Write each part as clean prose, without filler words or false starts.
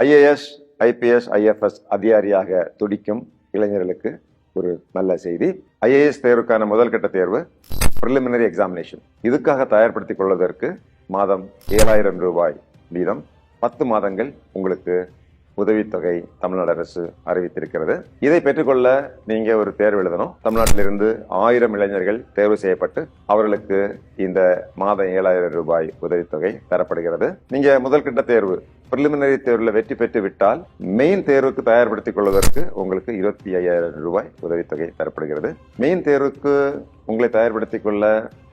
IAS, IPS, IFS அதிகாரியாக துடிக்கும் இளைஞர்களுக்கு ஒரு நல்ல செய்தி. ஐஏஎஸ் தேர்வுக்கான முதல் கட்ட தேர்வு பிரிலிமினரி எக்ஸாமினேஷன். இதுக்காக தயார்படுத்திக் கொள்வதற்கு மாதம் 7,000 ரூபாய் வீதம் 10 மாதங்கள் உங்களுக்கு உதவித்தொகை தமிழ்நாடு அரசு அறிவித்திருக்கிறது. இதை பெற்றுக்கொள்ள நீங்க ஒரு தேர்வு எழுதணும். தமிழ்நாட்டிலிருந்து 1000 இளைஞர்கள் தேர்வு செய்யப்பட்டு அவர்களுக்கு இந்த மாதம் 7,000 ரூபாய் உதவித்தொகை தரப்படுகிறது. நீங்க முதல் கட்ட தேர்வு பிரிலிமினரி தேர்வுல வெற்றி பெற்று விட்டால் மெயின் தேர்வுக்கு தயார்படுத்திக் கொள்வதற்கு உங்களுக்கு 25,000 ரூபாய் உதவித்தொகை தரப்படுகிறது. மெயின் தேர்வுக்கு உங்களை தயார்படுத்திக் கொள்ள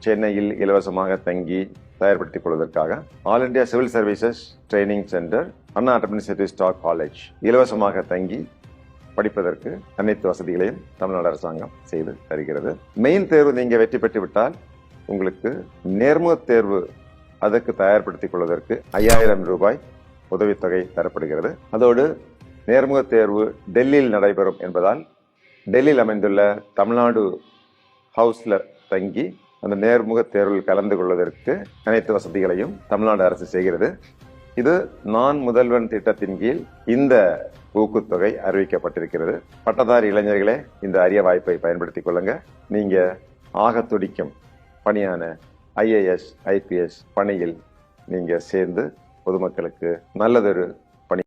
சென்னையில் இலவசமாக தங்கி தயார்படுத்திக் கொள்வதற்காக all India civil services training centre, Anna administrative staff college இலவசமாக தங்கி படிப்பதற்கு அனைத்து வசதிகளையும் தமிழ்நாடு அரசாங்கம் செய்து தருகிறது. மெயின் தேர்வு நீங்க வெற்றி பெற்று விட்டால் உங்களுக்கு நேர்முக தேர்வு அதற்கு தயார்படுத்திக் கொள்வதற்கு 5,000 ரூபாய் உதவித்தொகை தரப்படுகிறது. அதோடு நேர்முக தேர்வு டெல்லியில் நடைபெறும் என்பதால் டெல்லியில் அமைந்துள்ள தமிழ்நாடு ஹவுஸ்ல தங்கி அந்த நேர்முக தேர்வில் கலந்து கொள்வதற்கு அனைத்து வசதிகளையும் தமிழ்நாடு அரசு செய்கிறது. இது நான் முதல்வன் திட்டத்தின் கீழ் இந்த ஊக்குத்தொகை அறிவிக்கப்பட்டிருக்கிறது. பட்டதாரி இளைஞர்களே இந்த அரிய வாய்ப்பை பயன்படுத்திக் கொள்ளுங்க. நீங்க ஆக துடிக்கும் பணியான ஐஏஎஸ், ஐபிஎஸ் பணியில் நீங்க சேர்ந்து பொதுமக்களுக்கு நல்லதொரு